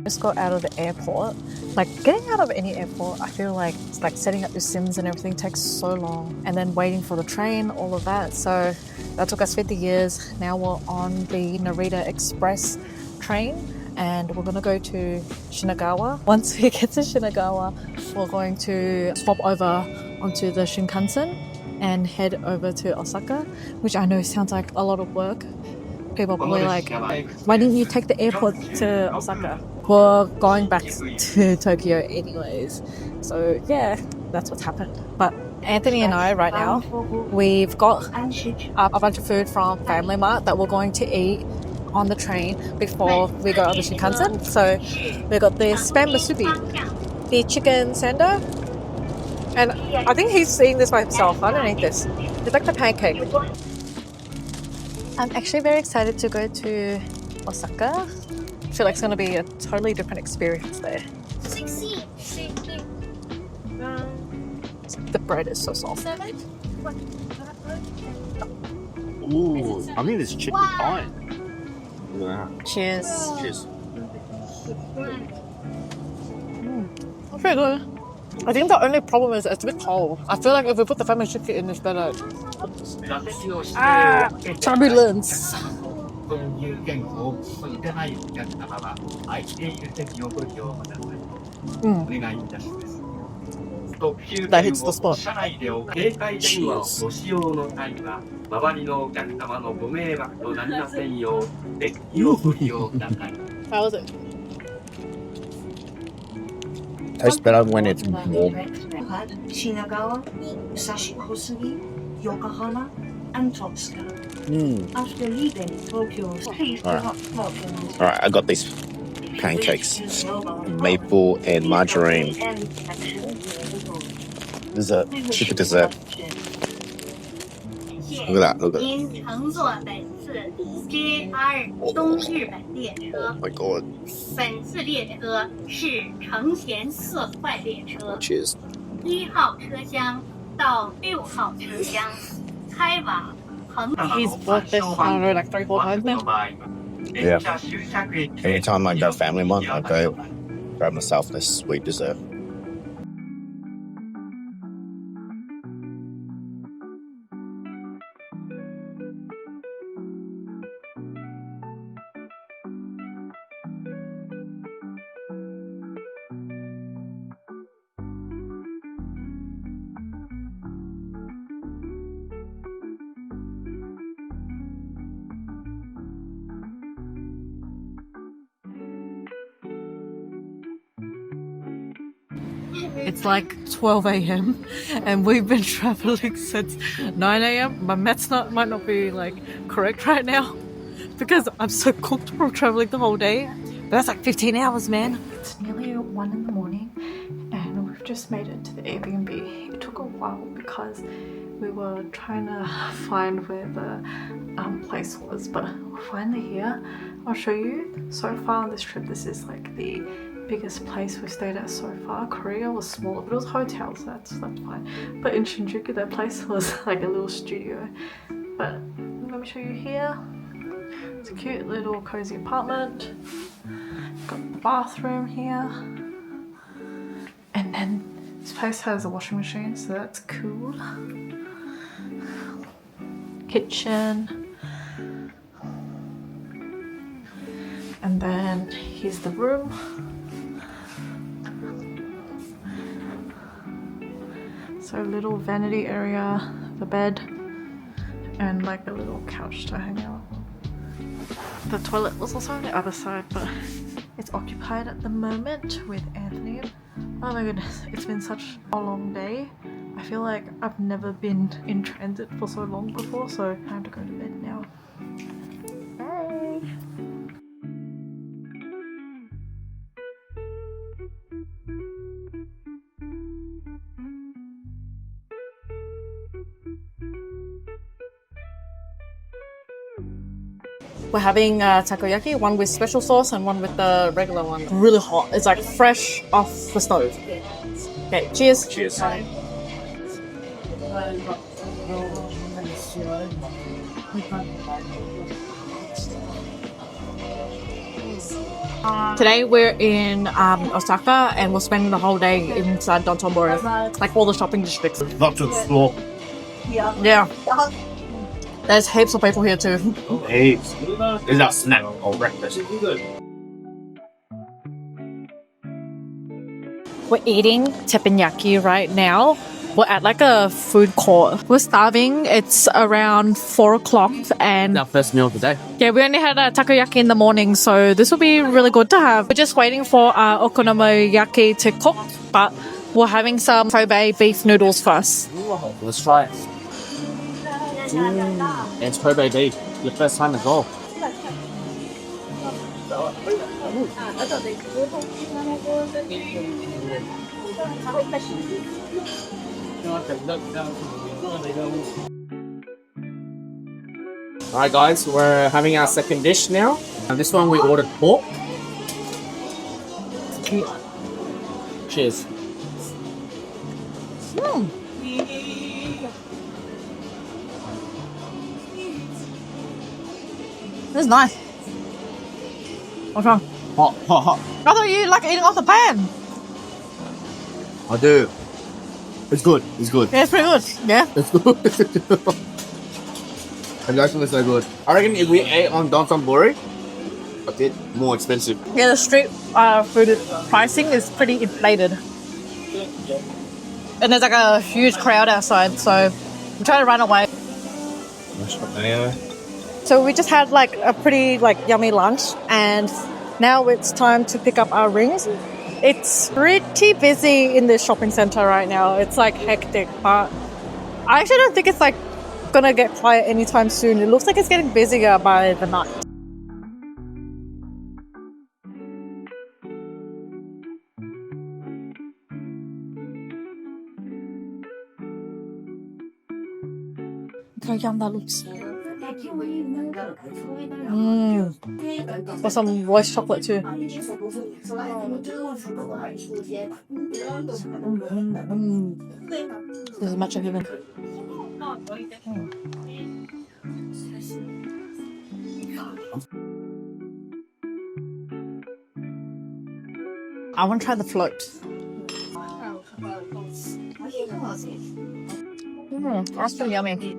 Just got out of the airport. Like getting out of any airport, I feel like it's like setting up your sims and everything takes so long, and then waiting for the train, all of that. So that took us 50 years. Now we're on the Narita Express train and we're gonna go to Shinagawa. Once we get to Shinagawa, we're going to swap over onto the Shinkansen and head over to Osaka, which I know sounds like a lot of work. People are probably like, why didn't you take the airport to Osaka? We're going back to Tokyo anyways. So yeah, that's what's happened. But Anthony and I right now, we've got a bunch of food from Family Mart that we're going to eat on the train before we go on the Shinkansen. So we got the spam musubi, the chicken sando, and I think he's eating this by himself. I don't eat this. It's like the pancake. I'm actually very excited to go to Osaka. I feel like it's going to be a totally different experience there. The bread is so soft. Ooh, I think this chicken fine. Yeah. Cheers. Cheers. That's pretty good. I think the only problem is it's a bit cold. I feel like if we put the family chicken in, it's better. Turbulence. That hits the spot. How was it? Tastes better when it's warm. Shinagawa, Musashi Kosugi, Yokohama, and Totsuka. After leaving Tokyo, please do not smoke in this. Alright, I got these pancakes. Maple and margarine. Dessert. Chicken dessert. Look at that, look at that. Oh my god. Cheers. He's bought this, I don't know, like 3-4 times now. Yeah. Anytime I go family month, I go grab myself this sweet dessert. It's like 12 a.m. and we've been traveling since 9 a.m. My maths might not be like correct right now because I'm so cooked from traveling the whole day. But that's like 15 hours, man. It's nearly 1 in the morning and we've just made it to the Airbnb. It took a while because we were trying to find where the place was, but we're finally here. I'll show you. So far on this trip, this is like the biggest place we've stayed at so far. Korea was smaller, but it was hotels, so that's fine. But in Shinjuku, that place was like a little studio. But let me show you here. It's a cute little cozy apartment. Got the bathroom here. And then this place has a washing machine, so that's cool. Kitchen. And then here's the room. So a little vanity area, the bed, and like a little couch to hang out. The toilet was also on the other side, but it's occupied at the moment with Anthony. Oh my goodness, it's been such a long day. I feel like I've never been in transit for so long before, so time to go to bed now. Bye! We're having takoyaki, one with special sauce and one with the regular one. Really hot. It's like fresh off the stove. Okay, cheers. Cheers. Today we're in Osaka and we're spending the whole day inside Dotonbori, like all the shopping districts. Not to explore. Yeah. There's heaps of people here too. Hey, is that snack or breakfast? We're eating teppanyaki right now. We're at like a food court. We're starving. It's around 4 o'clock and Our first meal of the day. yeah, we only had a takoyaki in the morning, so this will be really good to have. We're just waiting for our okonomiyaki to cook, but we're having some Kobe beef noodles first. Let's try it. It's Kobe beef. Your first time as well. Alright guys, we're having our second dish now. And this one we ordered pork. Cheers. This is nice. What's wrong? Hot, hot, hot. I thought you like eating off the pan. I do. It's good. It's good. Yeah, it's pretty good. Yeah. It's good. It's actually so good. I reckon if we ate on Dotonbori, a bit more expensive. Yeah, the street food pricing is pretty inflated. And there's like a huge crowd outside, so I'm trying to run away. So we just had like a pretty yummy lunch and now it's time to pick up our rings. It's pretty busy in this shopping center right now. It's like hectic, but I actually don't think it's like gonna get quiet anytime soon. It looks like it's getting busier by the night. Look how yum that looks. Got some moist chocolate too. This is matcha heaven. I want to try the float. That's pretty yummy.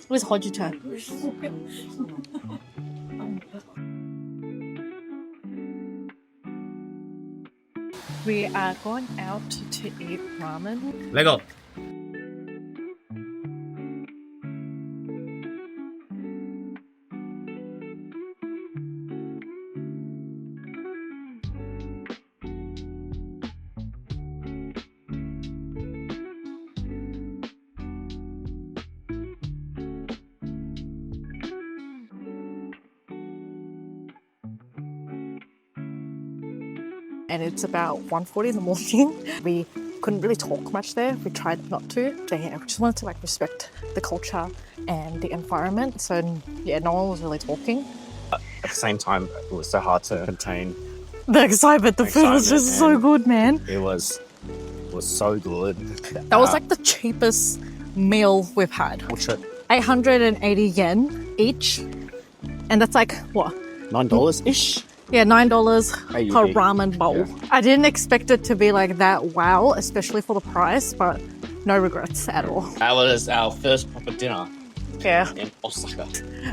Where's Hojicha? We are going out to eat ramen. Lego. And it's about 1:40 in the morning. We couldn't really talk much there. We tried not to. So yeah, we just wanted to respect the culture and the environment. So yeah, no one was really talking. At the same time, it was so hard to contain. The excitement, the food was just so good, man. It was so good. That was like the cheapest meal we've had. 880 yen each. And that's like, what? $9-ish? Yeah, $9 AUD. per ramen bowl. Yeah. I didn't expect it to be like that wow, especially for the price, but no regrets at all. That was our first proper dinner Yeah, in Osaka.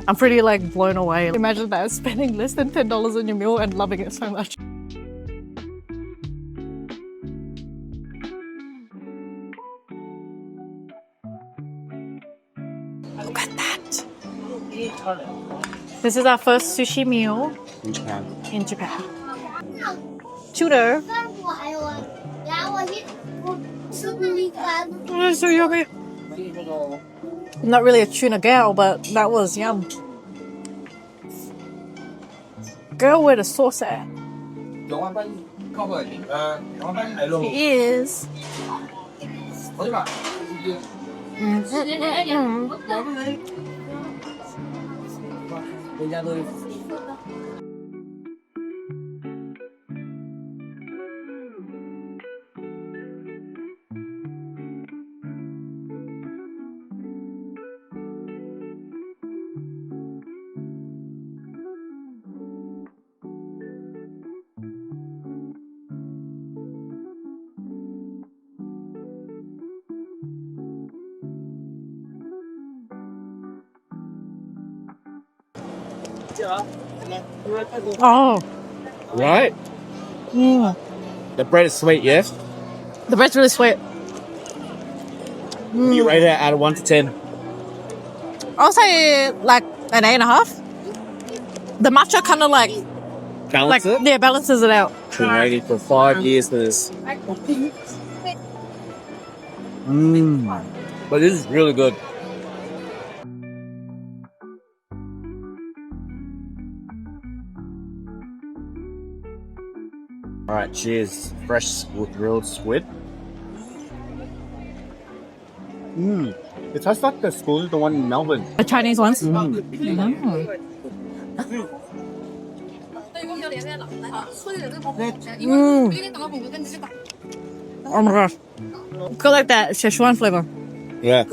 I'm pretty blown away. Imagine that, spending less than $10 on your meal and loving it so much. Look at that. This is our first sushi meal In Japan. in Japan. Tuna. Oh, so yummy. I'm not really a tuna gal, but that was yum. Girl, where the sauce at? It is. Oh, Right? mm. The bread is sweet, yes? The bread's really sweet. You rate it out of 1 to 10. I'll say like an 8.5. The matcha kind of like Balance it? yeah, balances it out. Been waiting for 5 years for this. But this is really good. Alright, cheers. Fresh grilled squid. It tastes like the school, the one in Melbourne. The Chinese ones. Oh my gosh. Got like that Szechuan flavor. Yeah.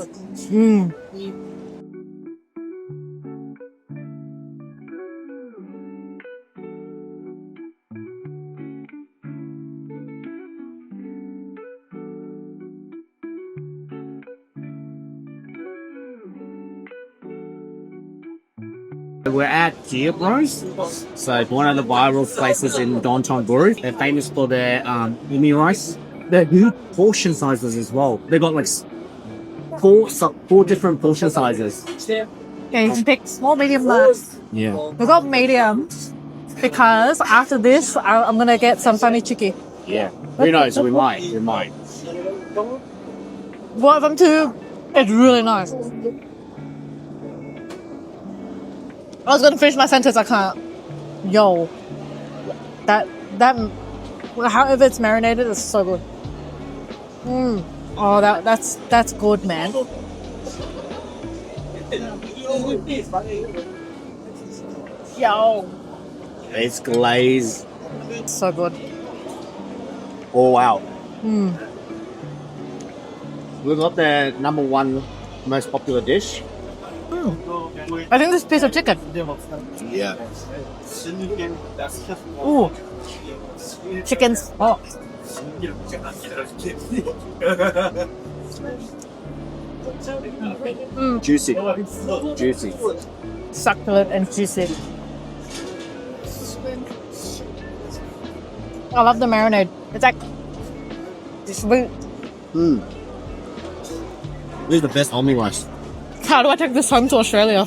We're at Gia Bros. So one of the viral places in downtown Buru. They're famous for their umi rice. They're new portion sizes as well. They got like four different portion sizes. Yeah, you can pick small, medium, large. Yeah. We got medium because after this, I'm gonna get some funny chicky. Yeah. Who knows? We might. One of them too. It's really nice. I was gonna finish my sentence. I can't. Yo, that however it's marinated is so good. Oh, that's good, man. Yo, It's glazed. so good. All out. We got the number 1 most popular dish. I think this piece of chicken. Yeah. Ooh, chicken's hot. Juicy. Succulent and juicy. I love the marinade. It's like sweet. This is the best umi rice. How do I take this home to Australia?